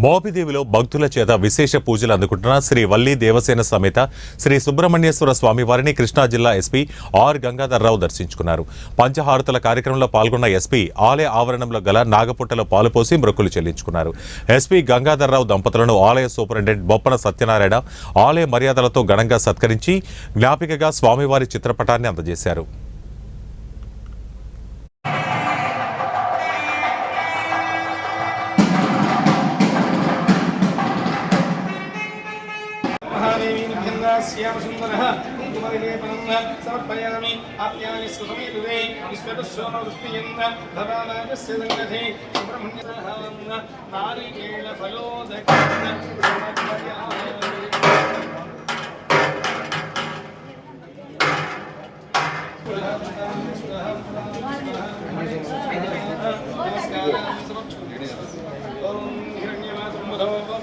మోపిదేవిలో భక్తుల చేత విశేష పూజలు అందుకుంటున్న శ్రీ వల్లి దేవసేన సమేత శ్రీ సుబ్రహ్మణ్యేశ్వర స్వామి వారిని కృష్ణా జిల్లా ఎస్పీ ఆర్ గంగాధర్రావు దర్శించుకున్నారు. పంచహారతుల కార్యక్రమంలో పాల్గొన్న ఎస్పీ ఆలయ ఆవరణంలో గల నాగపుట్టలో పాలుపోసి మొక్కులు చెల్లించుకున్నారు. ఎస్పీ గంగాధర్రావు దంపతులను ఆలయ సూపరింటెండెంట్ బొప్పన సత్యనారాయణ ఆలయ మర్యాదలతో ఘనంగా సత్కరించి జ్ఞాపికగా స్వామివారి చిత్రపటాన్ని అందజేశారు. समर्पयामि आप्यानि सुखमेतुदे विश्वतस्सोमवृष्टियन्न भवानागस्य सङ्गते सुब्रह्मण्यः नारिकेलफलोदकेन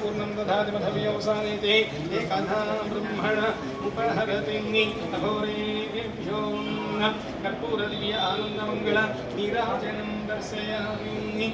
पूर्णं दधाति मधव्यवसानेते एकाधा ब्रह्मण उपहरति अघोरेभ्यो कर्पूरदिव्य आनन्दमङ्गल नीराजनं दर्शयामि.